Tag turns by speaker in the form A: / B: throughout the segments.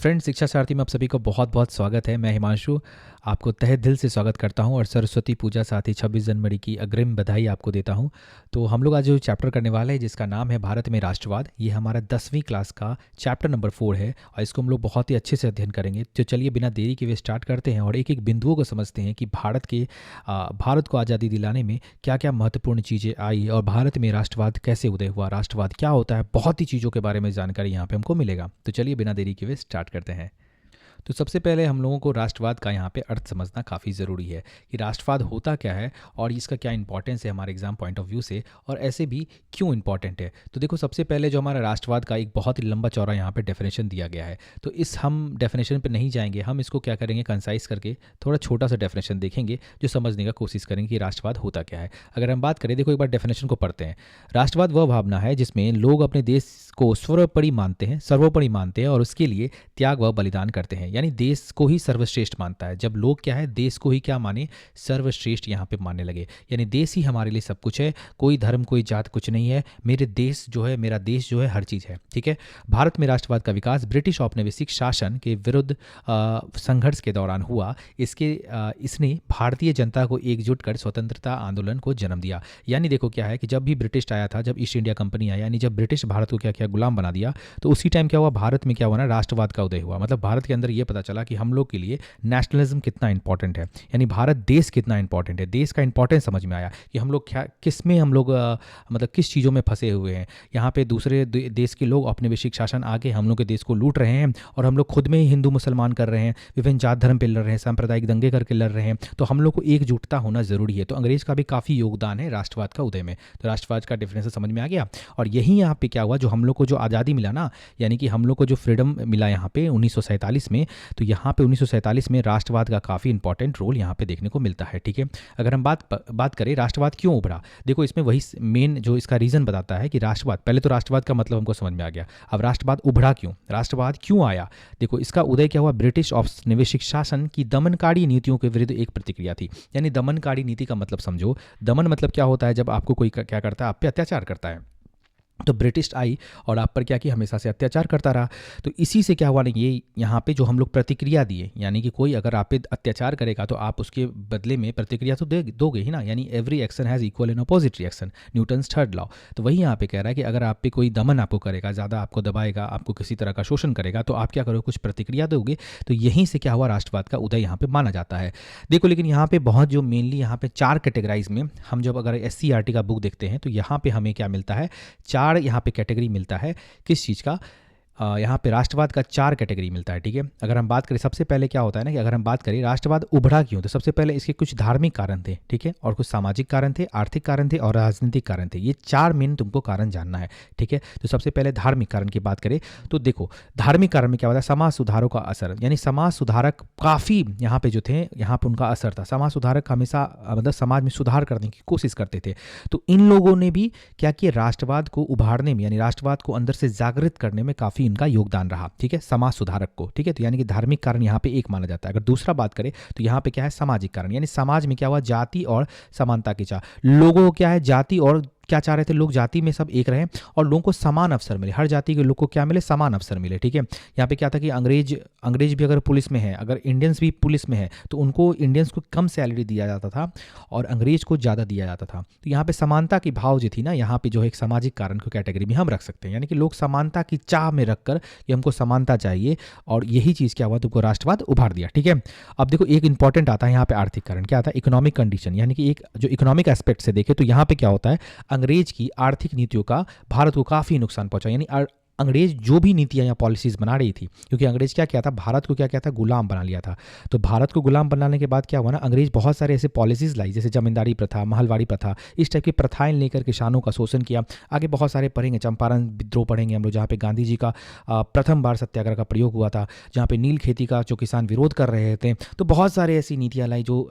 A: Friends, शिक्षा सारथी में आप सभी को बहुत बहुत स्वागत है। मैं हिमांशु आपको तहे दिल से स्वागत करता हूं और सरस्वती पूजा साथ ही 26 जनवरी की अग्रिम बधाई आपको देता हूं। तो हम लोग आज जो चैप्टर करने वाले हैं जिसका नाम है भारत में राष्ट्रवाद, ये हमारा 10वीं क्लास का चैप्टर नंबर 4 है और इसको हम लोग बहुत ही अच्छे से अध्ययन करेंगे। तो चलिए बिना देरी के वे स्टार्ट करते हैं और एक एक बिंदुओं को समझते हैं कि भारत को आज़ादी दिलाने में क्या क्या महत्वपूर्ण चीज़ें आई और भारत में राष्ट्रवाद कैसे उदय हुआ, राष्ट्रवाद क्या होता है, बहुत ही चीज़ों के बारे में जानकारी यहाँ पे हमको मिलेगा। तो चलिए बिना देरी के वे स्टार्ट करते हैं। तो सबसे पहले हम लोगों को राष्ट्रवाद का यहाँ पे अर्थ समझना काफ़ी ज़रूरी है कि राष्ट्रवाद होता क्या है और इसका क्या इंपॉर्टेंस है हमारे एग्जाम पॉइंट ऑफ व्यू से, और ऐसे भी क्यों इंपॉर्टेंट है। तो देखो, सबसे पहले जो हमारा राष्ट्रवाद का एक बहुत ही लंबा चौड़ा यहाँ पे डेफिनेशन दिया गया है, तो हम डेफिनेशन पे नहीं जाएंगे, हम इसको क्या करेंगे, कंसाइज करके थोड़ा छोटा सा डेफिनेशन देखेंगे जो समझने का कोशिश करेंगे कि राष्ट्रवाद होता क्या है। अगर हम बात करें, देखो एक बार डेफिनेशन को पढ़ते हैं। राष्ट्रवाद वह भावना है जिसमें लोग अपने देश को सर्वोपरि मानते हैं और उसके लिए त्याग व बलिदान करते हैं, यानी देश को ही सर्वश्रेष्ठ मानता है। जब लोग क्या है, देश को ही क्या माने, सर्वश्रेष्ठ यहाँ पे मानने लगे, यानी देश ही हमारे लिए सब कुछ है, कोई धर्म कोई जात कुछ नहीं है, मेरा देश जो है हर चीज़ है। ठीक है। भारत में राष्ट्रवाद का विकास ब्रिटिश औपनिवेशिक शासन के विरुद्ध संघर्ष के दौरान हुआ। इसने भारतीय जनता को एकजुट कर स्वतंत्रता आंदोलन को जन्म दिया। यानी देखो क्या है कि जब भी ब्रिटिश आया था, जब ईस्ट इंडिया कंपनी आया, यानी जब ब्रिटिश भारत को क्या किया, गुलाम बना दिया, तो उसी टाइम क्या हुआ, भारत में क्या हुआ ना, राष्ट्रवाद का उदय हुआ। मतलब भारत के अंदर ये पता चला कि हम लोग के लिए नेशनलिज्म कितना इंपॉर्टेंट है, यानी भारत देश कितना इंपॉर्टेंट है, देश का इंपॉर्टेंस समझ में आया कि हम लोग क्या, किस में हम लोग मतलब किस चीज़ों में फंसे हुए हैं। यहाँ पे दूसरे देश के लोग औपनिवेशिक शासन आके हम लोग के देश को लूट रहे हैं और हम लोग खुद में ही हिंदू मुसलमान कर रहे हैं, विभिन्न जात धर्म पे लड़ रहे हैं, सांप्रदायिक दंगे करके लड़ रहे हैं। तो हम लोग को एकजुटता होना जरूरी है। तो अंग्रेज का भी काफ़ी योगदान है राष्ट्रवाद का उदय में। तो राष्ट्रवाद का डिफरेंस समझ में आ गया। और यही यहाँ पे क्या हुआ, जो हम लोग को जो आज़ादी मिला ना, यानी कि हम लोग को जो फ्रीडम मिला यहाँ पे 1947 में, तो यहाँ पे 1947 में राष्ट्रवाद का काफ़ी इंपॉर्टेंट रोल यहाँ पे देखने को मिलता है। ठीक है। अगर हम बात करें राष्ट्रवाद क्यों उभरा, देखो इसमें वही मेन जो इसका रीज़न बताता है कि राष्ट्रवाद, पहले तो राष्ट्रवाद का मतलब हमको समझ में आ गया, अब राष्ट्रवाद उभरा क्यों, राष्ट्रवाद क्यों आया। देखो इसका उदय क्या हुआ, ब्रिटिश औपनिवेशिक शासन की दमनकारी नीतियों के विरुद्ध एक प्रतिक्रिया थी। यानी दमनकारी नीति का मतलब समझो, दमन मतलब क्या होता है, जब आपको कोई क्या करता है, आप पे अत्याचार करता है। तो ब्रिटिश आई और आप पर क्या किया, हमेशा से अत्याचार करता रहा। तो इसी से क्या हुआ ना, ये यहाँ पे जो हम लोग प्रतिक्रिया दिए, यानी कि कोई अगर आप पे अत्याचार करेगा तो आप उसके बदले में प्रतिक्रिया तो दोगे ही ना, यानी every action has equal and opposite reaction, Newton's third law. तो वही यहाँ पे कह रहा है कि अगर आप पे कोई दमन आपको करेगा, ज़्यादा आपको दबाएगा, आपको किसी तरह का शोषण करेगा, तो आप क्या करोगे, कुछ प्रतिक्रिया दोगे। तो यहीं से क्या हुआ, राष्ट्रवाद का उदय यहाँ पे माना जाता है। देखो लेकिन यहाँ पे बहुत जो मेनली यहाँ पे 4 कैटेगराइज में, हम जब अगर SCERT का बुक देखते हैं तो यहाँ पे हमें क्या मिलता है, 4 यहाँ पे कैटेगरी मिलता है। किस चीज़ का, यहाँ पे राष्ट्रवाद का 4 कैटेगरी मिलता है। ठीक है। अगर हम बात करें, सबसे पहले क्या होता है ना कि अगर हम बात करें राष्ट्रवाद उभरा क्यों, तो सबसे पहले इसके कुछ धार्मिक कारण थे, ठीक है, और कुछ सामाजिक कारण थे, आर्थिक कारण थे और राजनीतिक कारण थे। ये 4 मेन तुमको कारण जानना है। ठीक है। तो सबसे पहले धार्मिक कारण की बात करें तो देखो, धार्मिक कारण में क्या होता है, समाज सुधारों का असर, यानी समाज सुधारक काफ़ी यहाँ पे जो थे, यहाँ पे उनका असर था। समाज सुधारक हमेशा मतलब समाज में सुधार करने की कोशिश करते थे। तो इन लोगों ने भी क्या किया, राष्ट्रवाद को उभारने में, यानी राष्ट्रवाद को अंदर से जागृत करने में काफ़ी इनका योगदान रहा। ठीक है, समाज सुधारक को। ठीक है। तो यानी कि धार्मिक कारण यहाँ पे एक माना जाता है। अगर दूसरा बात करें तो यहाँ पे क्या है, सामाजिक कारण, यानी समाज में क्या हुआ, जाति और समानता की चाह, लोगों को क्या है, जाति और क्या चाह रहे थे लोग, जाति में सब एक रहें और लोगों को समान अवसर मिले, हर जाति के लोग को क्या मिले, समान अवसर मिले। ठीक है। यहाँ पे क्या था कि अंग्रेज भी अगर पुलिस में है, अगर इंडियंस भी पुलिस में है, तो उनको इंडियंस को कम सैलरी दिया जाता था और अंग्रेज को ज़्यादा दिया जाता था। तो यहाँ पे समानता की भाव जो थी ना, यहाँ पे जो है एक सामाजिक कारण को कैटेगरी में हम रख सकते हैं, यानी कि लोग समानता की चाह में रखकर कि हमको समानता चाहिए, और यही चीज़ क्या हुआ, तुमको राष्ट्रवाद उभार दिया। ठीक है। अब देखो एक इंपॉर्टेंट आता है यहाँ पे आर्थिक कारण, क्या आता है, इकोनॉमिक कंडीशन, यानी कि एक जो इकोनॉमिक एस्पेक्ट से देखे तो यहाँ पे क्या होता है, अंग्रेज की आर्थिक नीतियों का भारत को काफ़ी नुकसान पहुंचा। यानी अंग्रेज जो भी नीतियां या पॉलिसीज़ बना रही थी, क्योंकि अंग्रेज क्या किया था, भारत को क्या किया था, गुलाम बना लिया था। तो भारत को गुलाम बनाने के बाद क्या हुआ ना, अंग्रेज बहुत सारे ऐसे पॉलिसीज़ लाई, जैसे जमींदारी प्रथा, महलवाड़ी प्रथा, इस टाइप की प्रथाएं लेकर किसानों का शोषण किया। आगे बहुत सारे पढ़ेंगे, चंपारण विद्रोह पढ़ेंगे हम लोग, जहाँ पे गांधी जी का प्रथम बार सत्याग्रह का प्रयोग हुआ था, जहाँ पे नील खेती का जो किसान विरोध कर रहे थे। तो बहुत सारे ऐसी नीतियाँ लाई जो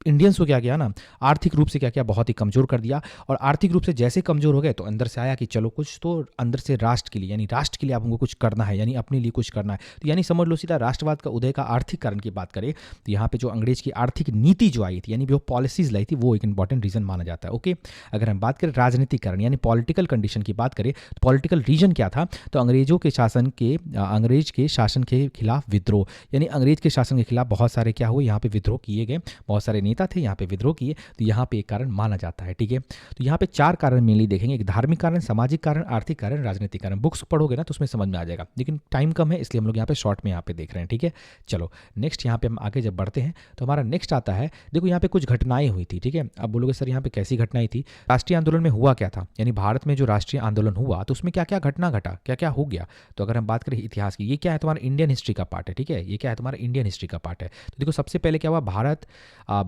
A: इंडियंस को क्या किया ना, आर्थिक रूप से क्या किया, बहुत ही कमज़ोर कर दिया। और आर्थिक रूप से जैसे कमज़ोर हो गए तो अंदर से आया कि चलो कुछ तो अंदर से राष्ट्र के लिए, यानी राष्ट्र के लिए आप हमको कुछ करना है, यानी अपने लिए कुछ करना है। तो यानी समझ लो सीधा राष्ट्रवाद का उदय का आर्थिक कारण की बात करें तो यहाँ पे जो अंग्रेज की आर्थिक नीति जो आई थी, यानी जो पॉलिसीज़ लाई थी, वो एक इंपॉर्टेंट रीज़न माना जाता है। ओके, अगर हम बात करें राजनीतिक कारण यानी पॉलिटिकल कंडीशन की बात करें तो पॉलिटिकल रीजन क्या था, तो अंग्रेज के शासन के खिलाफ विद्रोह, यानी अंग्रेज के शासन के खिलाफ बहुत सारे क्या हुए, यहाँ पे विद्रोह किए गए, बहुत सारे नेता थे यहाँ पे विद्रोह किए, तो यहाँ पे एक कारण माना जाता है। ठीक है, तो यहाँ पे 4 कारण मेनली देखेंगे, एक धार्मिक कारण, सामाजिक कारण, आर्थिक कारण, राजनीतिक कारण। बुक्स पढ़ोगे ना तो उसमें समझ में आ जाएगा, लेकिन टाइम कम है इसलिए हम लोग यहाँ पे शॉर्ट में यहाँ पे देख रहे हैं। ठीक है, चलो नेक्स्ट यहाँ पे हम आगे जब बढ़ते हैं तो हमारा नेक्स्ट आता है, देखो यहाँ पे कुछ घटनाएं हुई थी। ठीक है, अब बोलोगे सर यहाँ पे कैसी घटनाएं थी, राष्ट्रीय आंदोलन में हुआ क्या था, यानी भारत में जो राष्ट्रीय आंदोलन हुआ तो उसमें क्या क्या घटना घटा, क्या क्या हो गया। तो अगर हम बात करें इतिहास की, ये क्या है तुम्हारा इंडियन हिस्ट्री का पार्ट है। ठीक है, ये क्या है तुम्हारा इंडियन हिस्ट्री का पार्ट है। तो देखो सबसे पहले क्या हुआ,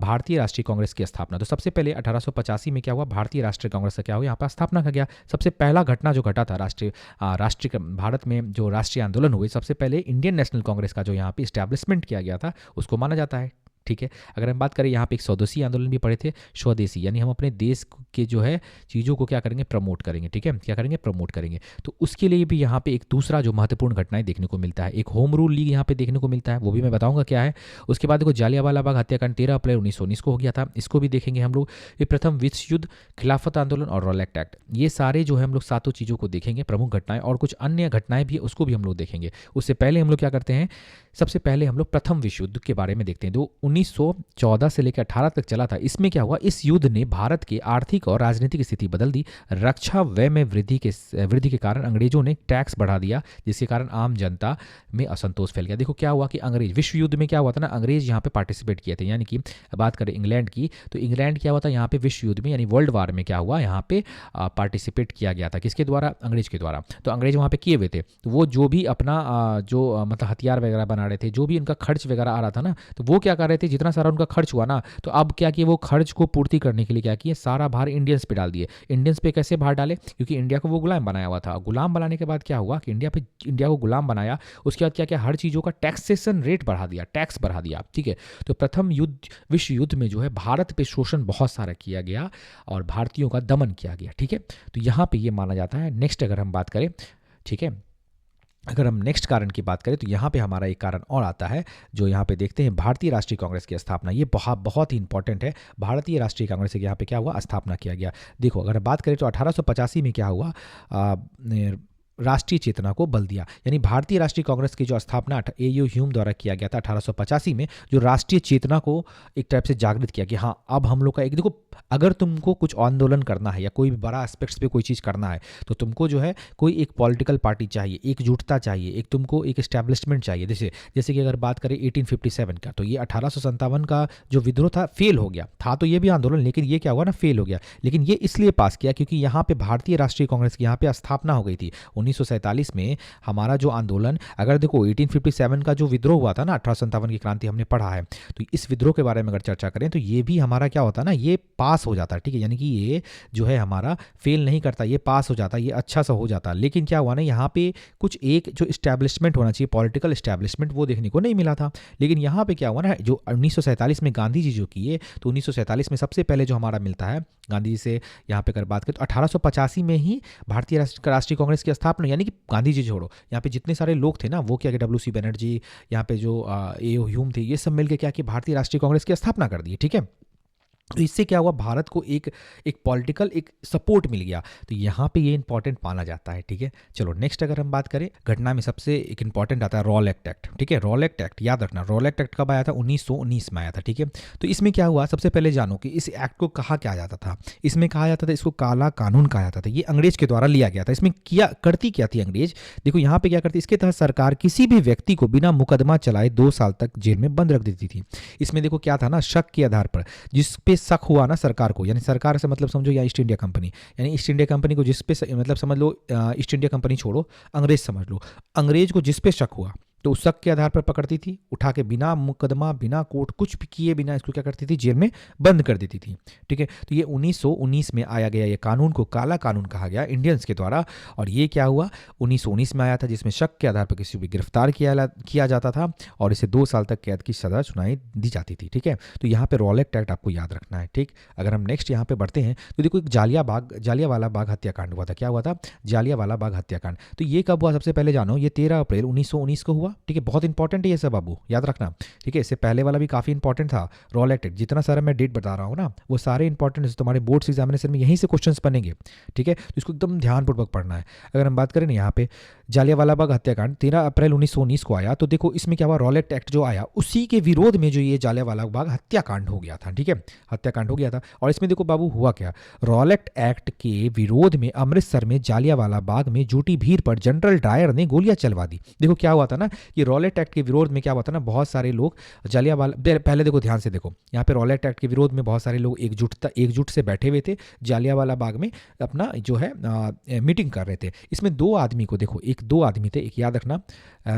A: भारतीय राष्ट्रीय कांग्रेस की स्थापना। तो सबसे पहले 1885 में क्या हुआ, भारतीय राष्ट्रीय कांग्रेस का क्या हुआ, यहाँ पर स्थापना का गया। सबसे पहला घटना जो घटा था राष्ट्रीय भारत में जो राष्ट्रीय आंदोलन हुए, सबसे पहले इंडियन नेशनल कांग्रेस का जो यहाँ पे इस्टेब्लिशमेंट किया गया था उसको माना जाता है। ठीक है, अगर हम बात करें यहाँ पे एक स्वदेशी आंदोलन भी पढ़े थे, स्वदेशी यानी हम अपने देश के जो है चीज़ों को क्या करेंगे, प्रमोट करेंगे। ठीक है, क्या करेंगे, प्रमोट करेंगे। तो उसके लिए भी यहाँ पे एक दूसरा जो महत्वपूर्ण घटनाएं देखने को मिलता है, एक होम रूल लीग यहाँ पे देखने को मिलता है, वो भी मैं बताऊंगा क्या है। उसके बाद देखो जालियांवाला बाग हत्याकांड 13 अप्रैल 1919 को हो गया था, इसको भी देखेंगे हम लोग। ये प्रथम विश्व युद्ध, खिलाफत आंदोलन और रॉलेट एक्ट, ये सारे जो है हम लोग सातों चीज़ों को देखेंगे, प्रमुख घटनाएं, और कुछ अन्य घटनाएं भी उसको भी हम लोग देखेंगे। उससे पहले हम लोग क्या करते हैं, सबसे पहले हम लोग प्रथम विश्व युद्ध के बारे में देखते हैं, जो 1914 से लेकर 18 तक चला था। इसमें क्या हुआ, इस युद्ध ने भारत की आर्थिक और राजनीतिक स्थिति बदल दी। रक्षा व्यय में वृद्धि के कारण अंग्रेजों ने टैक्स बढ़ा दिया, जिसके कारण आम जनता में असंतोष फैल गया। देखो क्या हुआ कि अंग्रेज, विश्व युद्ध में क्या हुआ था ना, अंग्रेज यहाँ पे पार्टिसिपेट किए थे, यानी कि बात करें इंग्लैंड की तो इंग्लैंड क्या हुआ था यहाँ पे विश्व युद्ध में, यानी वर्ल्ड वार में क्या हुआ, यहाँ पे पार्टिसिपेट किया गया था, किसके द्वारा, अंग्रेज के द्वारा। तो अंग्रेज वहाँ पे किए हुए थे, तो वो जो भी अपना मतलब हथियार वगैरह बना रहे थे, जो भी उनका खर्च वगैरह आ रहा था ना, तो वो क्या कर रहे थे, जितना सारा उनका खर्च हुआ ना, तो अब क्या किए, वो खर्च को पूर्ति करने के लिए क्या किए, सारा भार इंडियंस पे डाल दिए। इंडियंस पे कैसे भार डाले, क्योंकि इंडिया को वो गुलाम बनाया हुआ था। गुलाम बनाने के बाद क्या हुआ कि इंडिया को गुलाम बनाया, उसके बाद क्या क्या, हर चीज़ों का टैक्सेशन रेट बढ़ा दिया, टैक्स बढ़ा दिया। ठीक है, तो प्रथम विश्व युद्ध में जो है भारत पे शोषण बहुत सारा किया गया और भारतीयों का दमन किया गया। ठीक है, तो यहाँ पे ये माना जाता है। नेक्स्ट अगर हम बात करें, ठीक है, अगर हम नेक्स्ट कारण की बात करें तो यहाँ पे हमारा एक कारण और आता है, जो यहाँ पे देखते हैं, भारतीय राष्ट्रीय कांग्रेस की स्थापना। ये बहुत ही इंपॉर्टेंट है। भारतीय राष्ट्रीय कांग्रेस की यहाँ पे क्या हुआ, स्थापना किया गया। देखो अगर बात करें तो 1885 में क्या हुआ, राष्ट्रीय चेतना को बल दिया, यानी भारतीय राष्ट्रीय कांग्रेस की जो स्थापना A.U. ह्यूम द्वारा किया गया था 1885 में, जो राष्ट्रीय चेतना को एक टाइप से जागृत किया कि हाँ अब हम लोग का एक, देखो अगर तुमको कुछ आंदोलन करना है या कोई भी बड़ा एस्पेक्ट्स पे कोई चीज़ करना है तो तुमको जो है कोई एक पॉलिटिकल पार्टी चाहिए, एकजुटता चाहिए, एक तुमको एक एस्टैब्लिशमेंट चाहिए। जैसे कि अगर बात करें 1857 का, तो ये 1857 का जो विद्रोह था फेल हो गया था, तो ये भी आंदोलन, लेकिन ये क्या हुआ ना, फेल हो गया। लेकिन ये इसलिए पास किया क्योंकि यहाँ पे भारतीय राष्ट्रीय कांग्रेस की यहाँ पे स्थापना हो गई थी 1947 में। हमारा जो आंदोलन, अगर देखो 1857 का जो विद्रोह हुआ था ना, 1857 की क्रांति हमने पढ़ा है, तो इस विद्रोह के बारे में अगर चर्चा करें तो ये भी हमारा क्या होता है ना, ये पास हो जाता है। ठीक है, यानी कि ये जो है हमारा फेल नहीं करता, ये पास हो जाता, ये अच्छा सा हो जाता। लेकिन क्या हुआ ना, यहाँ पे कुछ एक जो इस्टेब्लिशमेंट होना चाहिए, पॉलिटिकल इस्टेब्लिशमेंट, वो देखने को नहीं मिला था। लेकिन यहाँ पे क्या हुआ ना, जो 1947 में गांधी जी जो किए, तो 1947 में सबसे पहले जो हमारा मिलता है गांधी जी से, यहाँ पे अगर बात करें तो 1885 में ही भारतीय राष्ट्रीय कांग्रेस की स्थापना, यानी कि गांधी जी छोड़ो, यहाँ पे जितने सारे लोग थे ना, वो क्या कि WC बनर्जी, यहाँ पे जो A.U. ह्यूम थे, ये सब मिलकर क्या कि भारतीय राष्ट्रीय कांग्रेस की स्थापना कर दी। ठीक है, तो इससे क्या हुआ, भारत को एक पॉलिटिकल एक सपोर्ट मिल गया। तो यहाँ पे ये इंपॉर्टेंट माना जाता है। ठीक है, चलो नेक्स्ट अगर हम बात करें, घटना में सबसे एक इंपॉर्टेंट आता है रॉलेट एक्ट। ठीक है, रॉलेट एक्ट याद रखना, रॉलेट एक्ट कब आया था, 1919 में आया था। ठीक है, तो इसमें क्या हुआ, सबसे पहले जानो कि इस एक्ट को कहा क्या जाता था। इसमें कहा जाता था, इसको काला कानून कहा जाता था। ये अंग्रेज के द्वारा लिया गया था। इसमें करती क्या थी अंग्रेज, देखो यहाँ पे क्या करती, इसके तहत सरकार किसी भी व्यक्ति को बिना मुकदमा चलाए 2 साल तक जेल में बंद रख देती थी। इसमें देखो क्या था ना, शक के आधार पर, जिस पे शक हुआ ना सरकार को, यानी सरकार से मतलब समझो या ईस्ट इंडिया कंपनी, यानी ईस्ट इंडिया कंपनी को जिस पे मतलब समझ लो, ईस्ट इंडिया कंपनी छोड़ो, अंग्रेज समझ लो, अंग्रेज को जिस पे शक हुआ, तो उस शक के आधार पर पकड़ती थी, उठा के बिना मुकदमा बिना कोर्ट कुछ भी किए बिना इसको क्या करती थी, जेल में बंद कर देती थी। ठीक है, तो ये 1919 में आया गया ये कानून को काला कानून कहा गया इंडियंस के द्वारा। और ये क्या हुआ, 1919 में आया था, जिसमें शक के आधार पर किसी को भी गिरफ्तार किया जाता था और इसे 2 साल तक कैद की सजा सुनाई दी जाती थी। ठीक है, तो यहाँ पे रॉलेट एक्ट आपको याद रखना है। ठीक, अगर हम नेक्स्ट यहाँ पे बढ़ते हैं तो देखो एक जालियांवाला बाग हत्याकांड हुआ था। क्या हुआ था, जालियांवाला बाग हत्याकांड। तो ये कब हुआ, सबसे पहले जानो, ये 13 अप्रैल 1919 को हुआ। ठीक है, बहुत इंपॉर्टेंट है ये सब बाबू, याद रखना। ठीक है, इससे पहले वाला भी काफी इंपॉर्टेंट था, रॉलेट एक्ट। जितना सारा मैं डेट बता रहा हूँ ना, वो सारे इंपॉर्टेंट है, तुम्हारे बोर्ड्स एग्जामिनेशन में यहीं से क्वेश्चंस बनेंगे। ठीक है, तो इसको एकदम ध्यानपूर्वक पढ़ना है। अगर हम बात करें ना यहाँ पे जालियांवाला बाग हत्याकांड 13 अप्रैल 1919 को आया, तो देखो इसमें क्या हुआ, रॉलेट एक्ट जो आया उसी के विरोध में जो ये जालियांवाला बाग हत्याकांड हो गया था। ठीक है, हत्याकांड हो गया था। और इसमें देखो बाबू हुआ क्या, रॉलेट एक्ट के विरोध में अमृतसर में जालियांवाला बाग में जुटी भीड़ पर जनरल डायर ने गोलियां चलवा दी। देखो क्या हुआ था ना, कि रॉलेट एक्ट के विरोध में क्या हुआ था ना, बहुत सारे लोग जालियांवाला, पहले देखो ध्यान से देखो, यहाँ पे रॉलेट एक्ट के विरोध में बहुत सारे लोग एकजुट से बैठे हुए थे जालियांवाला बाग में, अपना जो है मीटिंग कर रहे थे। इसमें 2 आदमी को देखो, एक 2 आदमी थे, एक याद रखना,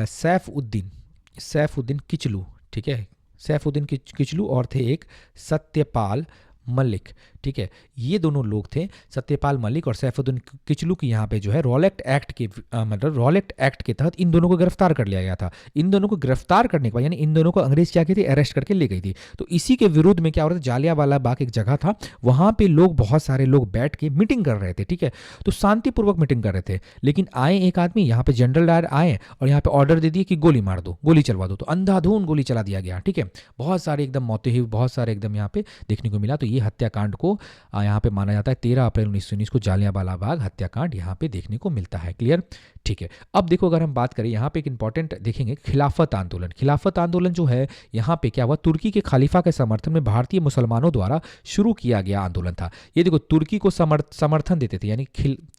A: सैफुद्दीन किचलू। ठीक है, सैफुद्दीन किचलू, और थे एक सत्यपाल मलिक। ठीक है, ये दोनों लोग थे, सत्यपाल मलिक और सैफुद्दीन किचलू की यहाँ पे जो है रॉलेट एक्ट के मतलब रॉलेट एक्ट के तहत इन दोनों को गिरफ्तार कर लिया गया था। इन दोनों को गिरफ्तार करने के बाद यानी इन दोनों को अंग्रेज क्या की थी, अरेस्ट करके ले गई थी। तो इसी के विरोध में क्या हो रहा था, जालियांवाला बाग एक जगह था, वहां पे लोग, बहुत सारे लोग बैठ के मीटिंग कर रहे थे। ठीक है, तो शांतिपूर्वक मीटिंग कर रहे थे, लेकिन आए एक आदमी यहाँ पे जनरल डायर आए और यहाँ पे ऑर्डर दे दिए कि गोली मार दो, गोली चलवा दो। तो अंधाधुंध गोली चला दिया गया। ठीक है, बहुत सारे एकदम मौतें हुई, बहुत सारे एकदम यहाँ पे देखने को मिला। तो ये हत्याकांड को यहाँ पे माना जाता है 13 अप्रैल 1919 को जालियांवाला बाग हत्याकांड यहाँ पे देखने को मिलता है। क्लियर। ठीक है, अब देखो अगर हम बात करें यहाँ पे एक इंपॉर्टेंट देखेंगे, खिलाफत आंदोलन। खिलाफत आंदोलन जो है यहाँ पे क्या हुआ, तुर्की के खलीफा के समर्थन में भारतीय मुसलमानों द्वारा शुरू किया गया आंदोलन था। ये देखो तुर्की को समर्थन देते थे, यानी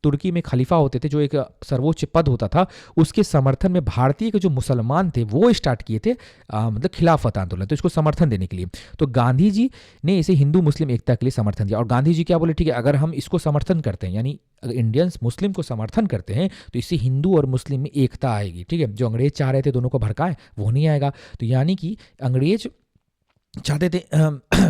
A: तुर्की में खलीफा होते थे, जो एक सर्वोच्च पद होता था, उसके समर्थन में भारतीय के जो मुसलमान थे वो स्टार्ट किए थे मतलब खिलाफत आंदोलन, तो इसको समर्थन देने के लिए। तो गांधी जी ने इसे हिंदू मुस्लिम एकता के लिए समर्थन दिया। और गांधी जी क्या बोले, ठीक है अगर हम इसको समर्थन करते हैं, यानी अगर इंडियंस मुस्लिम को समर्थन करते हैं तो इससे हिंदू और मुस्लिम में एकता आएगी। ठीक है, जो अंग्रेज चाह रहे थे दोनों को भड़काएं वो नहीं आएगा। तो यानी कि अंग्रेज चाहते थे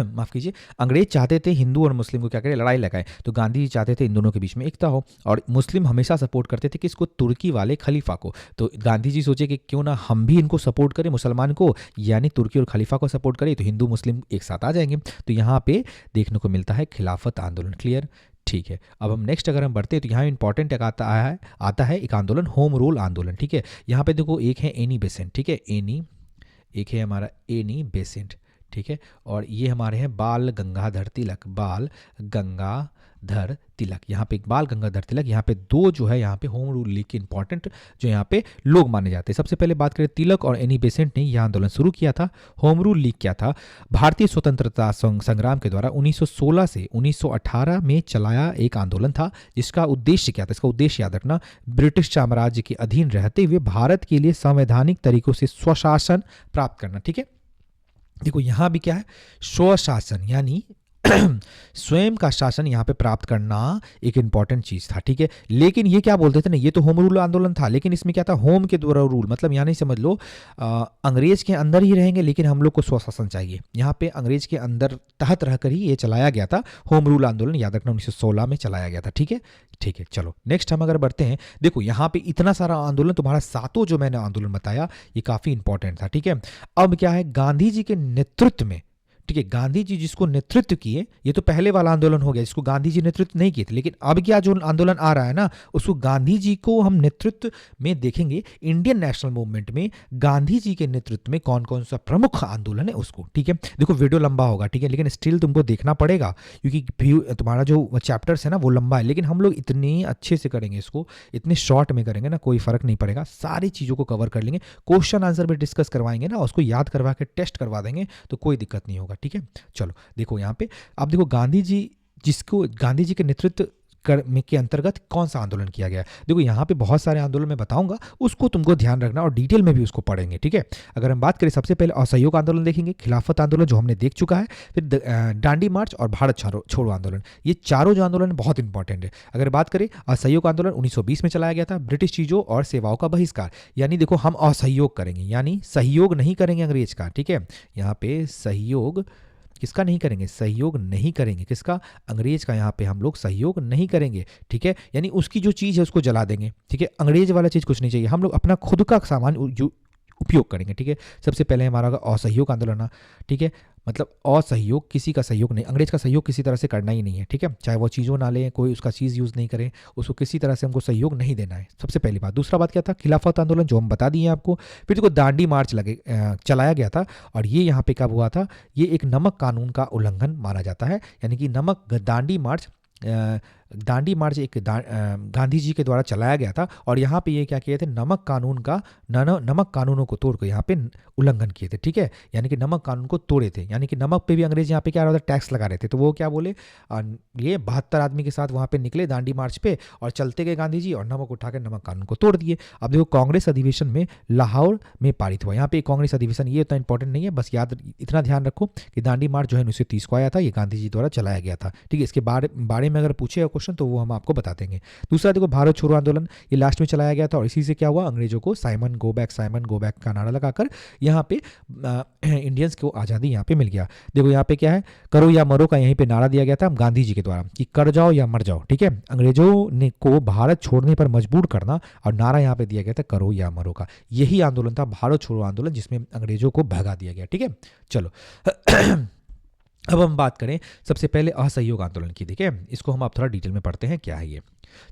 A: माफ कीजिए, अंग्रेज चाहते थे हिंदू और मुस्लिम को क्या करें, लड़ाई लगाए। तो गांधी जी चाहते थे इन दोनों के बीच में एकता हो। और मुस्लिम हमेशा सपोर्ट करते थे किसको, तुर्की वाले खलीफा को। तो गांधी जी सोचे कि क्यों ना हम भी इनको सपोर्ट करें, मुसलमान को, यानी तुर्की और खलीफा को सपोर्ट करें, तो हिंदू मुस्लिम एक साथ आ जाएंगे। तो यहाँ पे देखने को मिलता है खिलाफत आंदोलन। क्लियर। ठीक है, अब हम नेक्स्ट अगर हम बढ़ते हैं तो यहाँ इंपॉर्टेंट आता है एक आंदोलन, होम रूल आंदोलन। ठीक है, यहाँ पे देखो एक है एनी बेसेंट। ठीक है, एक है हमारा एनी बेसेंट। ठीक है, और ये हमारे हैं बाल गंगाधर तिलक। यहाँ पे एक बाल गंगाधर तिलक, यहाँ पे 2 जो है यहाँ पे होम रूल लीग के इंपॉर्टेंट जो यहाँ पे लोग माने जाते हैं। सबसे पहले बात करें, तिलक और एनी बेसेंट ने यह आंदोलन शुरू किया था। होम रूल लीग क्या था, भारतीय स्वतंत्रता संग्राम के द्वारा 1916 से 1918 में चलाया एक आंदोलन था, जिसका उद्देश्य क्या था, इसका उद्देश्य याद रखना, ब्रिटिश साम्राज्य के अधीन रहते हुए भारत के लिए संवैधानिक तरीकों से स्वशासन प्राप्त करना। ठीक है, देखो यहां भी क्या है, स्वशासन यानी स्वयं का शासन यहाँ पे प्राप्त करना एक इंपॉर्टेंट चीज था। ठीक है, लेकिन ये क्या बोलते थे ना, ये तो होम रूल आंदोलन था, लेकिन इसमें क्या था, होम के द्वारा रूल, मतलब यहाँ नहीं समझ लो अंग्रेज के अंदर ही रहेंगे लेकिन हम लोग को स्वशासन चाहिए। यहाँ पे अंग्रेज के अंदर तहत रहकर ही ये चलाया गया था होम रूल आंदोलन, याद रखना 1916 में चलाया गया था। ठीक है, ठीक है, चलो नेक्स्ट हम अगर बढ़ते हैं, देखो यहाँ पे इतना सारा आंदोलन, तुम्हारा 7 जो मैंने आंदोलन बताया ये काफी इंपॉर्टेंट था। ठीक है, अब क्या है, गांधी जी के नेतृत्व में, ठीक है, गांधी जी जिसको नेतृत्व किए, ये तो पहले वाला आंदोलन हो गया जिसको गांधी जी नेतृत्व नहीं किए थे, लेकिन अब क्या जो आंदोलन आ रहा है ना, उसको गांधी जी को हम नेतृत्व में देखेंगे। इंडियन नेशनल मूवमेंट में गांधी जी के नेतृत्व में कौन कौन सा प्रमुख आंदोलन है उसको। ठीक है, देखो वीडियो लंबा होगा, ठीक है, लेकिन स्टिल तुमको देखना पड़ेगा क्योंकि तुम्हारा जो चैप्टर्स है ना वो लंबा है, लेकिन हम लोग इतने अच्छे से करेंगे इसको, इतने शॉर्ट में करेंगे ना, कोई फर्क नहीं पड़ेगा, सारी चीज़ों को कवर कर लेंगे, क्वेश्चन आंसर भी डिस्कस करवाएंगे ना, उसको याद करवा के टेस्ट करवा देंगे, तो कोई दिक्कत नहीं होगा। ठीक है, चलो देखो यहाँ पे आप देखो गांधी जी के नेतृत्व के अंतर्गत कौन सा आंदोलन किया गया। देखो यहाँ पे बहुत सारे आंदोलन मैं बताऊंगा, उसको तुमको ध्यान रखना और डिटेल में भी उसको पढ़ेंगे, ठीक है। अगर हम बात करें सबसे पहले असहयोग आंदोलन देखेंगे, खिलाफत आंदोलन जो हमने देख चुका है, फिर दांडी मार्च और भारत छोड़ो आंदोलन, ये चारों जो आंदोलन बहुत इंपॉर्टेंट है। अगर बात करें असहयोग आंदोलन 1920 में चलाया गया था, ब्रिटिश चीज़ों और सेवाओं का बहिष्कार, यानी देखो हम असहयोग करेंगे, यानी सहयोग नहीं करेंगे अंग्रेज का, ठीक है। यहाँ पे सहयोग किसका नहीं करेंगे, सहयोग नहीं करेंगे किसका, अंग्रेज का। यहाँ पे हम लोग सहयोग नहीं करेंगे, ठीक है, यानी उसकी जो चीज़ है उसको जला देंगे, ठीक है। अंग्रेज वाला चीज़ कुछ नहीं चाहिए, हम लोग अपना खुद का सामान उपयोग करेंगे, ठीक है। सबसे पहले हमारा असहयोग आंदोलन, ठीक है, मतलब असहयोग, किसी का सहयोग नहीं, अंग्रेज का सहयोग किसी तरह से करना ही नहीं है, ठीक है। चाहे वो चीज़ों ना लें, कोई उसका चीज़ यूज़ नहीं करें, उसको किसी तरह से हमको सहयोग नहीं देना है, सबसे पहली बात। दूसरा बात क्या था, खिलाफत आंदोलन जो हम बता दिए आपको। फिर देखो दांडी मार्च चलाया गया था, और ये यहाँ पे कब हुआ था, ये एक नमक कानून का उल्लंघन माना जाता है, यानी कि दांडी मार्च एक गांधी जी के द्वारा चलाया गया था, और यहाँ पे ये क्या किए थे, नमक कानूनों को तोड़ कर यहाँ पे उल्लंघन किए थे, ठीक है। यानी कि नमक कानून को तोड़े थे, यानी कि नमक पे भी अंग्रेज यहाँ पे क्या रहा था, टैक्स लगा रहे थे। तो वो क्या बोले, ये 72 आदमी के साथ वहाँ पे निकले दांडी मार्च पे, और चलते गए गांधी जी, और नमक उठाकर नमक कानून को तोड़ दिए। अब देखो कांग्रेस अधिवेशन में लाहौर में पारित हुआ, यहाँ पे कांग्रेस अधिवेशन ये उतना इंपॉर्टेंट नहीं है, बस याद इतना ध्यान रखो कि दांडी मार्च जो है 1930 को आया था, ये गांधी जी द्वारा चलाया गया था, ठीक है। इसके बारे में अगर पूछे क्वेश्चन तो वो हम आपको बता देंगे। दूसरा देखो भारत छोड़ो आंदोलन, ये लास्ट में चलाया गया था, और इसी से क्या हुआ, अंग्रेजों को साइमन गो बैक का नारा लगाकर यहाँ पे इंडियंस को आज़ादी यहाँ पे मिल गया। देखो यहाँ पे क्या है, करो या मरो का यहीं पे नारा दिया गया था गांधी जी के द्वारा, कि कर जाओ या मर जाओ, ठीक है। अंग्रेजों ने को भारत छोड़ने पर मजबूर करना, और नारा यहाँ पे दिया गया था करो या मरो का। यही आंदोलन था भारत छोड़ो आंदोलन, जिसमें अंग्रेजों को भगा दिया गया, ठीक है। चलो अब हम बात करें सबसे पहले असहयोग आंदोलन की, ठीक है। इसको हम आप थोड़ा डिटेल में पढ़ते हैं क्या है ये।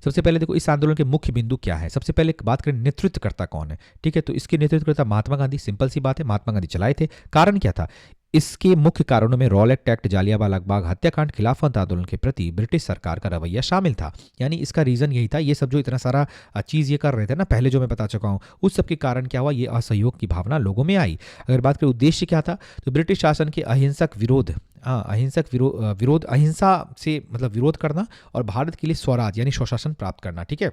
A: सबसे पहले देखो इस आंदोलन के मुख्य बिंदु क्या है। सबसे पहले बात करें नेतृत्वकर्ता कौन है, ठीक है। तो इसके नेतृत्वकर्ता महात्मा गांधी, सिंपल सी बात है, महात्मा गांधी चलाए थे। कारण क्या था, इसके मुख्य कारणों में रॉलेट एक्ट, जालियांवाला बाग हत्याकांड, खिलाफत आंदोलन के प्रति ब्रिटिश सरकार का रवैया शामिल था। यानी इसका रीजन यही था, ये सब जो इतना सारा चीज़ ये कर रहे थे ना, पहले जो मैं बता चुका हूँ, उस सब के कारण क्या हुआ, ये असहयोग की भावना लोगों में आई। अगर बात करें उद्देश्य क्या था, तो ब्रिटिश शासन के अहिंसक विरोध, अहिंसा से मतलब विरोध करना, और भारत के लिए स्वराज यानी स्वशासन प्राप्त करना, ठीक है।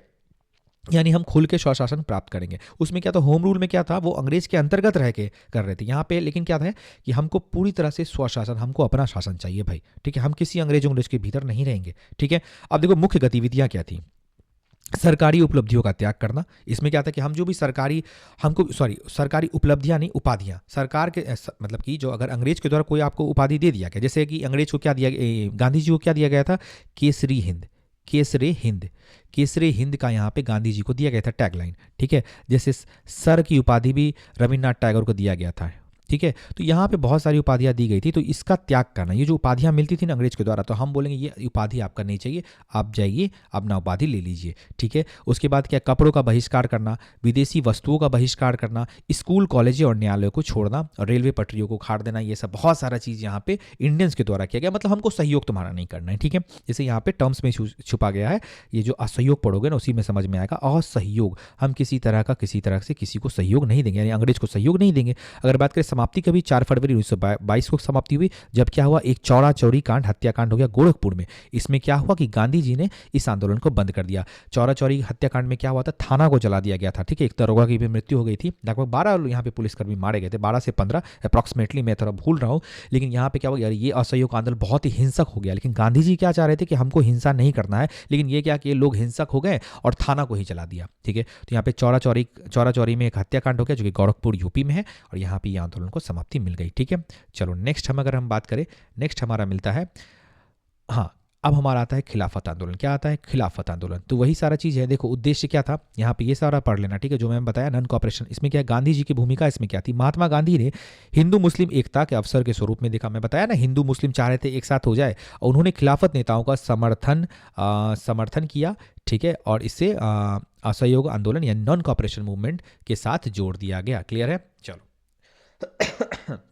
A: यानी हम खुल के स्वशासन प्राप्त करेंगे। उसमें क्या था, होम रूल में क्या था, वो अंग्रेज के अंतर्गत रह के कर रहे थे। यहाँ पे लेकिन क्या था कि हमको पूरी तरह से स्वशासन, हमको अपना शासन चाहिए भाई, ठीक है। हम किसी अंग्रेज के भीतर नहीं रहेंगे, ठीक है। अब देखो मुख्य गतिविधियाँ क्या थी, सरकारी उपलब्धियों का त्याग करना। इसमें क्या था कि हम जो भी सरकारी उपलब्धियां नहीं, उपाधियां, सरकार के मतलब कि जो अगर अंग्रेज के द्वारा कोई आपको उपाधि दे दिया गया, जैसे कि अंग्रेज को क्या दिया, गांधी जी को क्या दिया गया था, केसरे हिंद का यहाँ पे गांधी जी को दिया गया था टैगलाइन, ठीक है। जैसे सर की उपाधि भी रविन्द्रनाथ टैगोर को दिया गया था, ठीक है। तो यहाँ पे बहुत सारी उपाधियाँ दी गई थी, तो इसका त्याग करना, ये जो उपाधियाँ मिलती थी ना अंग्रेज के द्वारा, तो हम बोलेंगे ये उपाधि आपका नहीं चाहिए, आप जाइए अपना उपाधि ले लीजिए, ठीक है। उसके बाद क्या, कपड़ों का बहिष्कार करना, विदेशी वस्तुओं का बहिष्कार करना, स्कूल कॉलेज और न्यायालयों को छोड़ना, और रेलवे पटरियों को उखाड़ देना, ये सब बहुत सारा चीज़ यहाँ पे इंडियंस के द्वारा किया गया। मतलब हमको सहयोग तुम्हारा नहीं करना है, ठीक है। जैसे यहाँ पे टर्म्स में छुपा गया है, ये जो असहयोग पढ़ोगे ना उसी में समझ में आएगा, असहयोग, हम किसी तरह से किसी को सहयोग नहीं देंगे, यानी अंग्रेज को सहयोग नहीं देंगे। अगर बात करें समाप्ति कभी 4 फरवरी 1922 को समाप्ति हुई, जब क्या हुआ, एक चौरा चौरी कांड, हत्याकांड हो गया गोरखपुर में। इसमें क्या हुआ कि गांधी जी ने इस आंदोलन को बंद कर दिया। चौरा चौरी हत्याकांड में क्या हुआ था, थाना को जला दिया गया था, ठीक है। एक दरोगा की भी मृत्यु हो गई थी, लगभग 12 यहाँ पे पुलिसकर्मी मारे गए थे, 12 से 15 अप्रॉक्सीमेटली, मैं थोड़ा भूल रहा हूँ। लेकिन यहाँ पे क्या हुआ, यार ये असहयोग आंदोलन बहुत ही हिंसक हो गया। लेकिन गांधी जी क्या चाह रहे थे कि हमको हिंसा नहीं करना है, लेकिन ये क्या कि लोग हिंसक हो गए और थाना को ही जला दिया, ठीक है। तो यहाँ पे चौरा चौरी में एक हत्याकांड हो गया, जो कि गोरखपुर यूपी में है, और यहाँ पे ये आंदोलन को समाप्ति मिल गई, ठीक है। चलो नेक्स्ट अगर हम बात करें, नेक्स्ट हमारा मिलता है, हाँ अब हमारा आता है खिलाफत आंदोलन। क्या आता है, खिलाफत आंदोलन, तो वही सारा चीज़ है। देखो उद्देश्य क्या था, यहाँ पे ये सारा पढ़ लेना, ठीक है, जो मैंने बताया नॉन कॉपरेशन। इसमें क्या है, गांधी जी की भूमिका इसमें क्या थी, महात्मा गांधी ने हिंदू मुस्लिम एकता के अवसर के स्वरूप में देखा, मैं बताया ना हिंदू मुस्लिम चाह रहे थे एक साथ हो जाए, और उन्होंने खिलाफत नेताओं का समर्थन किया, ठीक है। और इससे असहयोग आंदोलन या नॉन कॉपरेशन मूवमेंट के साथ जोड़ दिया गया। क्लियर है, चलो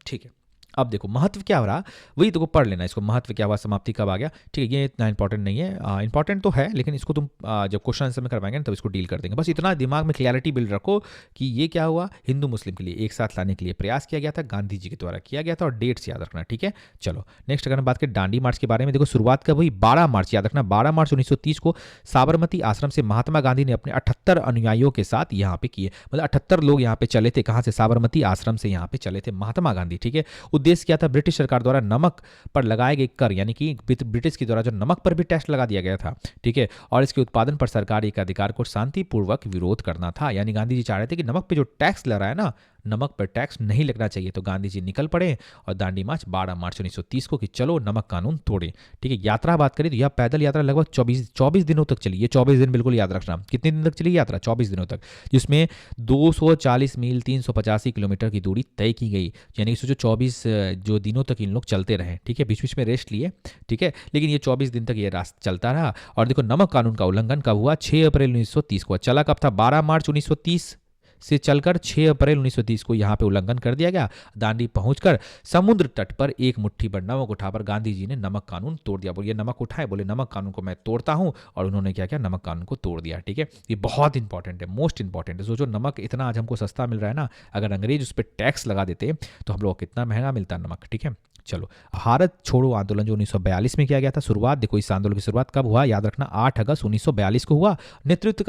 A: ठीक है। अब देखो महत्व क्या हो रहा, वही तुमको पढ़ लेना इसको, महत्व क्या हुआ, समाप्ति कब आ गया, ठीक है। ये इतना इंपॉर्टेंट नहीं है, इंपॉर्टेंट तो है लेकिन इसको तुम जब क्वेश्चन आंसर में करवाएंगे ना तब इसको डील कर देंगे। बस इतना दिमाग में क्लियरिटी बिल्ड रखो कि ये क्या हुआ, हिंदू मुस्लिम के लिए एक साथ लाने के लिए प्रयास किया गया था, गांधी जी के द्वारा किया गया था, और डेट्स याद रखना, ठीक है। चलो नेक्स्ट अगर हम बात करें दांडी मार्च के बारे में, देखो शुरुआत कब हुई, 12 मार्च, याद रखना 12 मार्च 1930 को साबरमती आश्रम से महात्मा गांधी ने अपने 78 अनुयायियों के साथ यहाँ पे किए, मतलब 78 लोग यहाँ पे चले थे, कहाँ से, साबरमती आश्रम से यहाँ पे चले थे महात्मा गांधी, ठीक है। उद्देश्य क्या था, ब्रिटिश सरकार द्वारा नमक पर लगाए गए कर, यानी कि ब्रिटिश के द्वारा जो नमक पर भी टैक्स लगा दिया गया था, ठीक है, और इसके उत्पादन पर सरकारी एक अधिकार को शांतिपूर्वक विरोध करना था। यानी गांधी जी चाह रहे थे कि नमक पे जो टैक्स लग रहा है ना, नमक पर टैक्स नहीं लगना चाहिए, तो गांधी जी निकल पड़े और दांडी मार्च 12 मार्च 1930 को कि चलो नमक कानून तोड़े, ठीक है। यात्रा बात करें तो यह पैदल यात्रा लगभग 24 दिनों तक चली, ये 24 दिन बिल्कुल याद रखना, कितने दिन तक चली यात्रा, 24 दिनों तक, जिसमें 240 मील 385 किलोमीटर की दूरी तय की गई, यानी कि सोचो 24 जो दिनों तक इन लोग चलते रहे, ठीक है, बीच बीच में रेस्ट लिए, ठीक है, लेकिन ये 24 दिन तक ये रास्ता चलता रहा। और देखो नमक कानून का उल्लंघन कब हुआ, 6 अप्रैल 1930 को, चला कब था, 12 मार्च 1930 से चलकर 6 अप्रैल 1930 को यहाँ पे उल्लंघन कर दिया गया। दांडी पहुंचकर समुद्र तट पर एक मुट्ठी भर नमक उठाकर गांधी जी ने नमक कानून तोड़ दिया, बोले नमक उठाए, बोले नमक कानून को मैं तोड़ता हूं, और उन्होंने क्या किया, नमक कानून को तोड़ दिया, ठीक है। ये बहुत इंपॉर्टेंट है, मोस्ट इंपॉर्टेंट है। सोचो नमक इतना आज हमको सस्ता मिल रहा है ना, अगर अंग्रेज उस पर टैक्स लगा देते तो हम लोग को कितना महंगा मिलता नमक, ठीक है। चलो भारत छोड़ो आंदोलन जो 1942 में किया गया था, शुरुआत देखो इस आंदोलन की शुरुआत कब हुआ, याद रखना 8 अगस्त 1942 को हुआ। नेतृत्व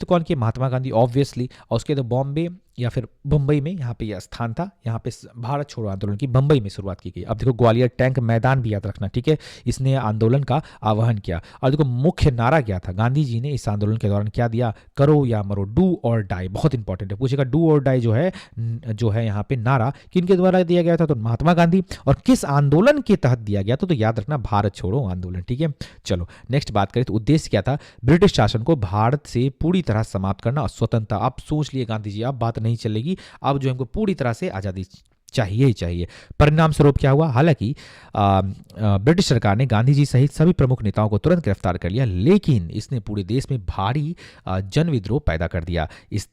A: कौन किया, महात्मा गांधी ऑब्वियसली, और उसके बाद बॉम्बे या फिर बम्बई में यहाँ पे यह स्थान था, यहाँ पे भारत छोड़ो आंदोलन की बम्बई में शुरुआत की गई। अब देखो ग्वालियर टैंक मैदान भी याद रखना, ठीक है, इसने आंदोलन का आह्वान किया। और देखो मुख्य नारा क्या था, गांधी जी ने इस आंदोलन के दौरान क्या दिया, करो या मरो, डू और डाई, बहुत इंपॉर्टेंट है, पूछेगा डू और डाई जो है यहाँ पे नारा किनके द्वारा दिया गया था, तो महात्मा गांधी, और किस आंदोलन के तहत दिया गया था, तो याद रखना भारत छोड़ो आंदोलन, ठीक है। चलो नेक्स्ट बात करें तो उद्देश्य क्या था, ब्रिटिश शासन को भारत से पूरी तरह समाप्त करना और स्वतंत्रता। अब सोच लिए गांधी जी, अब बात नहीं चलेगी, अब जो हमको पूरी तरह से आज़ादी चाहिए ही चाहिए। परिणाम स्वरूप क्या हुआ, हालांकि ब्रिटिश सरकार ने गांधी जी सहित सभी प्रमुख नेताओं को तुरंत गिरफ्तार कर लिया, लेकिन इसने पूरे देश में भारी जन विद्रोह पैदा कर दिया। इस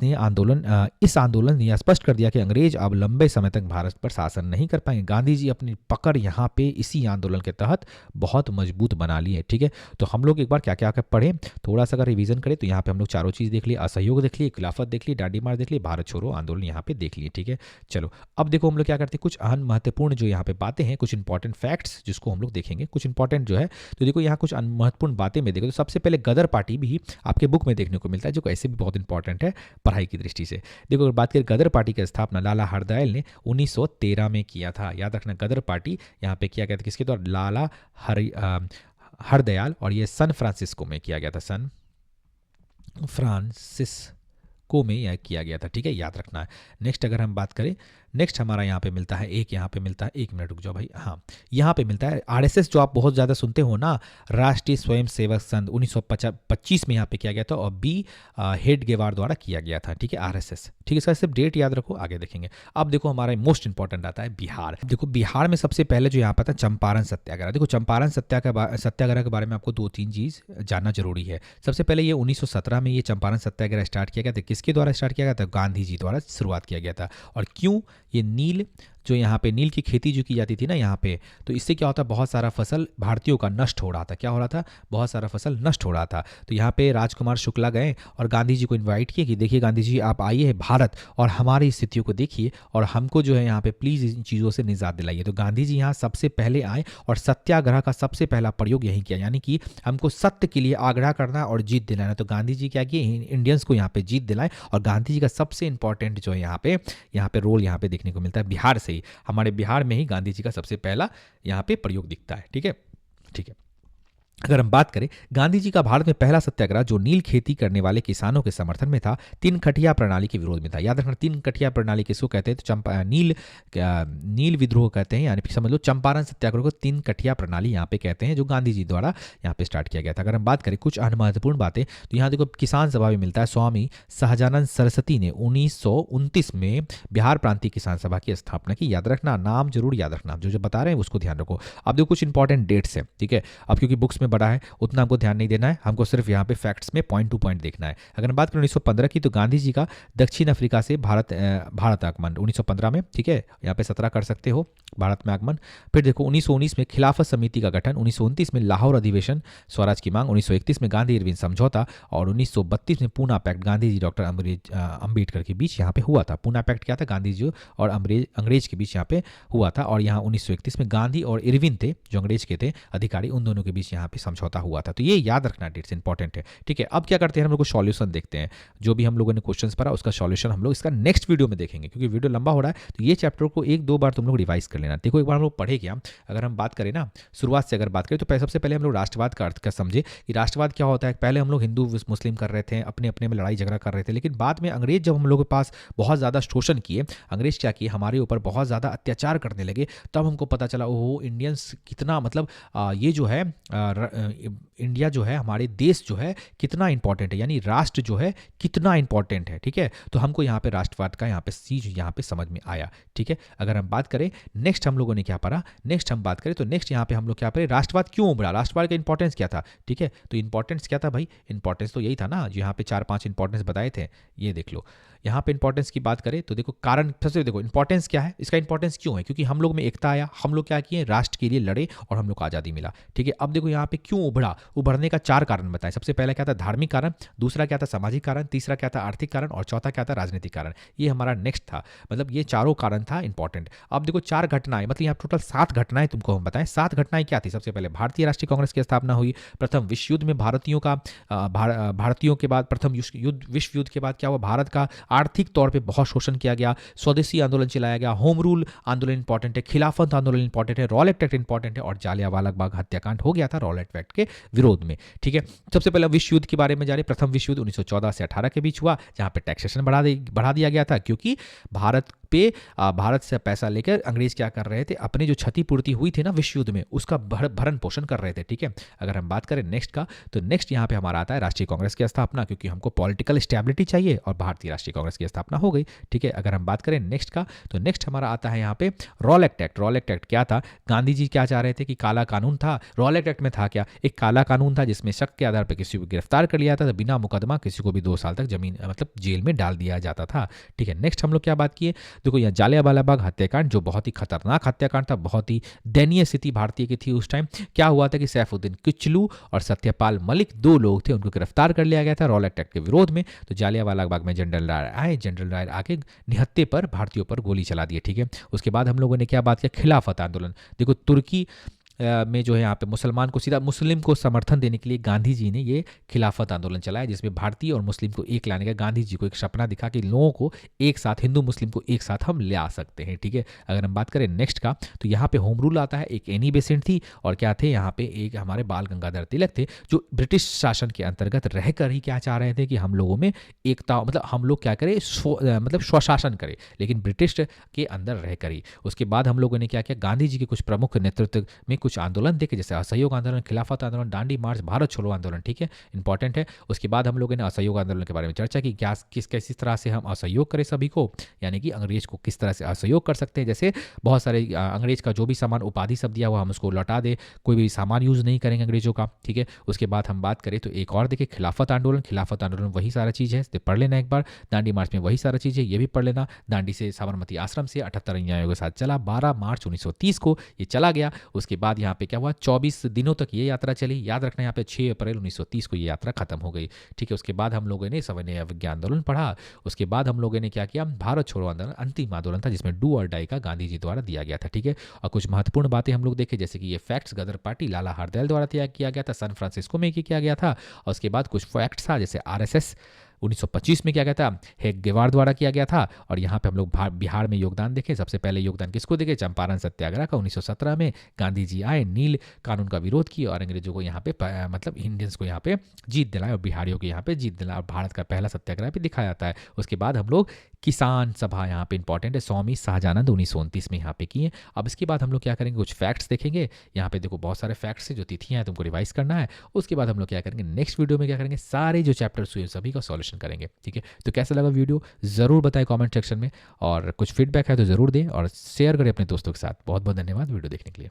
A: आंदोलन ने यह स्पष्ट कर दिया कि अंग्रेज अब लंबे समय तक भारत पर शासन नहीं कर पाएंगे। गांधी जी अपनी पकड़ यहाँ पे इसी आंदोलन के तहत बहुत मजबूत बना ली है, ठीक है। तो हम लोग एक बार क्या क्या पढ़ें, थोड़ा सा अगर रिवीजन करें तो यहाँ पे हम लोग चारों चीज़ देख लिए, असहयोग देख लिए, खिलाफत देख ली, दांडी मार्च देख ली, भारत छोड़ो आंदोलन यहाँ पे देख लिए, ठीक है। चलो अब देखो हम लोग क्या करते हैं, कुछ अहम महत्वपूर्ण जो यहाँ पे बातें हैं, कुछ इंपॉर्टेंट फैक्ट्स जिसको हम लोग देखेंगे, कुछ इंपॉर्टेंट जो है, तो देखो यहाँ कुछ महत्वपूर्ण बातें में देखो, तो सबसे पहले गदर पार्टी भी आपके बुक में देखने को मिलता है, जो ऐसे भी बहुत इंपॉर्टेंट है पढ़ाई की दृष्टि से। देखो अगर बात करें गदर पार्टी की स्थापना लाला हरदयाल ने 1913 में किया था, याद रखना गदर पार्टी यहाँ पे किया गया था किसके द्वारा, लाला हरदयाल, और ये सन फ्रांसिस्को में किया गया था, सन फ्रांसिस्को में यह किया गया था, ठीक है, याद रखना है। नेक्स्ट अगर हम बात करें, नेक्स्ट हमारा यहाँ पे मिलता है, एक मिनट रुक जाओ भाई, हाँ यहाँ पे मिलता है आरएसएस, जो आप बहुत ज़्यादा सुनते हो ना, राष्ट्रीय स्वयंसेवक संघ 1925 में यहाँ पे किया गया था, और बी हेडगेवार द्वारा किया गया था, ठीक है, आरएसएस, ठीक है। इसका सिर्फ डेट याद रखो, आगे देखेंगे। अब देखो हमारा मोस्ट इंपॉर्टेंट आता है बिहार। देखो बिहार में सबसे पहले जो यहाँ पर था चंपारण सत्याग्रह। देखो चंपारण सत्याग्रह के बारे में आपको 2-3 चीज़ जानना जरूरी है। सबसे पहले ये 1917 में ये चंपारण सत्याग्रह स्टार्ट किया गया था, किसके द्वारा स्टार्ट किया गया था, गांधी जी द्वारा शुरुआत किया गया था। और क्यों, ये नील जो यहाँ पे नील की खेती जो की जाती थी ना यहाँ पे, तो इससे क्या होता है, बहुत सारा फसल भारतीयों का नष्ट हो रहा था। क्या हो रहा था, बहुत सारा फसल नष्ट हो रहा था। तो यहाँ पे राजकुमार शुक्ला गए और गांधी जी को इनवाइट किए कि देखिए गांधी जी आप आइए भारत और हमारी स्थितियों को देखिए और हमको जो है यहाँ पे प्लीज़ इन चीज़ों से निजात दिलाइए। तो गांधी जी यहाँ सबसे पहले आए और सत्याग्रह का सबसे पहला प्रयोग यही किया, यानी कि हमको सत्य के लिए आग्रह करना और जीत दिलाना। तो गांधी जी क्या किए, इंडियंस को यहाँ पे जीत दिलाए। और गांधी जी का सबसे इंपॉर्टेंट जो है यहाँ पे रोल यहाँ पे देखने को मिलता है बिहार से ही, हमारे बिहार में ही गांधी जी का सबसे पहला यहाँ पे प्रयोग दिखता है, ठीक है, ठीक है। अगर हम बात करें गांधी जी का भारत में पहला सत्याग्रह जो नील खेती करने वाले किसानों के समर्थन में था, 3 कठिया प्रणाली के विरोध में था। याद रखना 3 कठिया प्रणाली किसको कहते हैं, तो नील विद्रोह कहते हैं, यानी समझ लो चंपारण सत्याग्रह को 3 कठिया प्रणाली यहाँ पे कहते हैं, जो गांधी जी द्वारा यहाँ पे स्टार्ट किया गया था। अगर हम बात करें कुछ अन्य महत्वपूर्ण बातें, तो यहाँ देखो किसान सभा भी मिलता है। स्वामी सहजानंद सरस्वती ने 1929 में बिहार प्रांतीय किसान सभा की स्थापना की। याद रखना, नाम जरूर याद रखना, जो बता रहे हैं उसको ध्यान रखो। अब देखो कुछ इंपॉर्टेंट डेट्स हैं, ठीक है, अब क्योंकि बुक्स में में बढ़ा है उतना हमको ध्यान नहीं देना है, हमको सिर्फ यहाँ पे फैक्ट्स में पॉइंट टू पॉइंट देखना है। अगर हम बात करें 1915 की, तो गांधी जी का दक्षिण अफ्रीका से भारत आगमन 1915 में, ठीक है, यहाँ पे 17 कर सकते हो, भारत में आगमन। फिर देखो 1919 में खिलाफत समिति का गठन, 1929 में लाहौर अधिवेशन, स्वराज की मांग, 1931 में गांधी इरविन समझौता और 1932 में पूना पैक्ट गांधी जी डॉक्टर अम्बेडकर के बीच यहाँ पे हुआ था। पूना पैक्ट क्या था, गांधी जी और अंग्रेज के बीच यहाँ पे हुआ था। और यहाँ 1931 में गांधी और इरविन थे जो अंग्रेज के थे अधिकारी, उन दोनों के बीच यहाँ पे समझौता हुआ था। तो ये याद रखना, डेट्स इंपॉर्टेंट है, ठीक है। अब क्या करते हैं, हम लोग सॉल्यूशन देखते हैं। जो भी हम लोगों ने क्वेश्चंस पढ़ा उसका सॉल्यूशन हम लोग इसका नेक्स्ट वीडियो में देखेंगे, क्योंकि वीडियो लंबा हो रहा है। तो ये चैप्टर को एक दो बार तुम लोग रिवाइज कर लेना। देखो एक बार हम लोग पढ़े क्या, अगर हम बात करें ना शुरुआत से अगर बात करें, तो सबसे पहले हम लोग राष्ट्रवाद का अर्थ का समझे कि राष्ट्रवाद क्या होता है। पहले हम लोग हिंदू मुस्लिम कर रहे थे, अपने अपने में लड़ाई झगड़ा कर रहे थे, लेकिन बाद में अंग्रेज जब हम लोग के पास बहुत ज़्यादा शोषण किए, अंग्रेज क्या किए, हमारे ऊपर बहुत ज़्यादा अत्याचार करने लगे, तब हमको पता चला ओहो इंडियंस कितना मतलब ये जो है इंडिया जो है, हमारे देश जो है कितना इंपॉर्टेंट है, यानी राष्ट्र जो है कितना इंपॉर्टेंट है, ठीक है। तो हमको यहाँ पे राष्ट्रवाद का यहाँ पे चीज यहाँ पे समझ में आया, ठीक है। अगर हम बात करें नेक्स्ट हम लोगों ने क्या पढ़ा, नेक्स्ट हम बात करें तो नेक्स्ट यहाँ पे हम लोग क्या पढ़े, राष्ट्रवाद क्यों उभरा, राष्ट्रवाद का इंपॉर्टेंस क्या था, ठीक है। तो इंपॉर्टेंस क्या था भाई, इंपॉर्टेंस तो यही था ना जो यहाँ पे 4-5 इंपॉर्टेंस बताए थे, ये देख लो। यहाँ पे इंपॉर्टेंस की बात करें तो देखो कारण, सबसे देखो इंपॉर्टेंस क्या है, इसका इंपॉर्टेंस क्यों है, क्योंकि हम लोग में एकता आया, हम लोग क्या किए, राष्ट्र के लिए लड़े और हम लोग को आज़ादी मिला, ठीक है। अब देखो यहाँ पे क्यों उभरा, उभरने का 4 कारण बताएं। सबसे पहला क्या था, धार्मिक कारण, दूसरा क्या था, सामाजिक कारण, तीसरा क्या था, आर्थिक कारण, और चौथा क्या था, राजनीतिक कारण। ये हमारा नेक्स्ट था, मतलब ये चारों कारण था इंपॉर्टेंट। अब देखो 4 घटनाएं, मतलब यहाँ टोटल 7 घटनाएं तुमको हम बताएं। 7 घटनाएं क्या थी, सबसे पहले भारतीय राष्ट्रीय कांग्रेस की स्थापना हुई, प्रथम विश्व युद्ध में भारतीयों के बाद, प्रथम विश्व युद्ध के बाद क्या हुआ, भारत का आर्थिक तौर पे बहुत शोषण किया गया, स्वदेशी आंदोलन चलाया गया, होम रूल आंदोलन इंपॉर्टेंट है, खिलाफत आंदोलन इंपॉर्टेंट है, रॉलेट एक्ट इंपॉर्टेंट है, और जालियांवाला बाग हत्याकांड हो गया था रॉलेट एक्ट के विरोध में, ठीक है। सबसे पहले विश्व युद्ध के बारे में जा रहे, प्रथम विश्व युद्ध 1914 से 18 के बीच हुआ, जहां पे टैक्सेशन बढ़ा दिया गया था, क्योंकि भारत से पैसा लेकर अंग्रेज क्या कर रहे थे, अपने जो क्षतिपूर्ति हुई थी ना विश्व युद्ध में, उसका भरण पोषण कर रहे थे, ठीक है। अगर हम बात करें नेक्स्ट का, तो नेक्स्ट यहाँ पे हमारा आता है राष्ट्रीय कांग्रेस की स्थापना, क्योंकि हमको पॉलिटिकल स्टेबिलिटी चाहिए और भारतीय राष्ट्रीय कांग्रेस की स्थापना हो गई, ठीक है। अगर हम बात करें नेक्स्ट का, तो नेक्स्ट हमारा आता है यहाँ पे रॉलेट एक्ट। रॉलेट एक्ट क्या था, गांधी जी क्या चाह रहे थे कि काला कानून था, रॉलेट एक्ट में था क्या, एक काला कानून था जिसमें शक के आधार पर किसी को गिरफ्तार कर लिया था, तो बिना मुकदमा किसी को भी 2 साल तक जमीन मतलब जेल में डाल दिया जाता था, ठीक है। नेक्स्ट हम लोग क्या बात किए, देखो यहाँ जालियांवाला बाग हत्याकांड, जो बहुत ही खतरनाक हत्याकांड था, बहुत ही दयनीय स्थिति भारतीय की थी उस टाइम। क्या हुआ था कि सैफुद्दीन किचलू और सत्यपाल मलिक 2 लोग थे, उनको गिरफ्तार कर लिया गया था रॉलेट एक्ट के विरोध में। तो जालियांवाला बाग में जनरल डायर आए, जनरल डायर आके निहत्थे पर भारतीयों पर गोली चला दी, ठीक है। उसके बाद हम लोगों ने क्या बात किया, खिलाफत आंदोलन। देखो तुर्की में जो है यहाँ पे मुसलमान को सीधा मुस्लिम को समर्थन देने के लिए गांधी जी ने ये खिलाफत आंदोलन चलाया, जिसमें भारतीय और मुस्लिम को एक लाने का गांधी जी को एक सपना दिखा कि लोगों को एक साथ, हिंदू मुस्लिम को एक साथ हम ले आ सकते हैं, ठीक है। अगर हम बात करें नेक्स्ट का, तो यहाँ पे होम रूल आता है, एक एनी बेसेंट थी, और क्या थे यहाँ पे एक हमारे बाल गंगाधर तिलक थे, जो ब्रिटिश शासन के अंतर्गत रहकर ही क्या चाह रहे थे कि हम लोगों में एकता, मतलब हम लोग क्या करें, मतलब स्वशासन करें, लेकिन ब्रिटिश के अंदर रहकर ही। उसके बाद हम लोगों ने क्या किया, गांधी जी के कुछ प्रमुख नेतृत्व में कुछ आंदोलन देखे, जैसे असहयोग आंदोलन, खिलाफत आंदोलन, दांडी मार्च, भारत छोड़ो आंदोलन, ठीक है, इंपॉर्टेंट है। उसके बाद हम लोगों ने असहयोग आंदोलन के बारे में चर्चा की, क्या किस तरह से हम असहयोग करें सभी को, यानी कि अंग्रेज को किस तरह से असहयोग कर सकते हैं, जैसे बहुत सारे अंग्रेज का जो भी सामान उपाधि सब दिया हुआ हम उसको लौटा दे, कोई भी सामान यूज नहीं करेंगे अंग्रेजों का, ठीक है। उसके बाद हम बात करें तो एक और देखिए खिलाफत आंदोलन, खिलाफत आंदोलन वही सारा चीज़ है, पढ़ लेना एक बार। दांडी मार्च में वही सारा चीज़ है, ये भी पढ़ लेना। दांडी से साबरमती आश्रम से 78 अनुयायियों के साथ चला, 12 मार्च 1930 को ये चला गया। उसके बाद यहाँ पे क्या हुआ, 24 दिनों तक ये यात्रा चली, याद रखना यहाँ पे 6 अप्रैल 1930 को ये यात्रा खत्म हो गई, ठीक है। उसके बाद हम लोगों ने सविनय अवज्ञा आंदोलन पढ़ा। उसके बाद हम लोगों ने क्या किया, भारत छोड़ो आंदोलन अंतिम आंदोलन था, जिसमें डू और डाई का गांधी जी द्वारा दिया गया था, ठीक है। और कुछ महत्वपूर्ण बातें हम लोग देखे, जैसे कि ये फैक्ट्स गदर पार्टी लाला हरदयाल द्वारा तैयार किया गया था, सैन फ्रांसिस्को में किया गया था। और उसके बाद कुछ फैक्ट्स था, जैसे आरएसएस 1925 में क्या गया था, हेग गेवार द्वारा किया गया था। और यहाँ पे हम लोग बिहार में योगदान देखें, सबसे पहले योगदान किसको देखे, चंपारण सत्याग्रह का 1917 में गांधी जी आए, नील कानून का विरोध किया और अंग्रेजों को यहाँ पे मतलब इंडियंस को यहाँ पे जीत दिलाया और बिहारियों को यहाँ पे जीत दिलाया, और भारत का पहला सत्याग्रह भी दिखाया जाता है। उसके बाद हम लोग किसान सभा यहाँ पे इंपॉर्टेंट है, स्वामी शाहजानंद 1929 में यहाँ पे किए। अब इसके बाद हम लोग क्या करेंगे, कुछ फैक्ट्स देखेंगे। यहाँ पे देखो बहुत सारे फैक्ट्स हैं, जो तिथियाँ हैं तुमको रिवाइज करना है। उसके बाद हम लोग क्या करेंगे, नेक्स्ट वीडियो में क्या करेंगे, सारे जो चैप्टर्स हुए सभी का सॉल्यूशन करेंगे, ठीक है। तो कैसा लगा वीडियो ज़रूर बताएं कमेंट सेक्शन में, और कुछ फीडबैक है तो ज़रूर दें और शेयर करें अपने दोस्तों के साथ। बहुत बहुत धन्यवाद वीडियो देखने के लिए।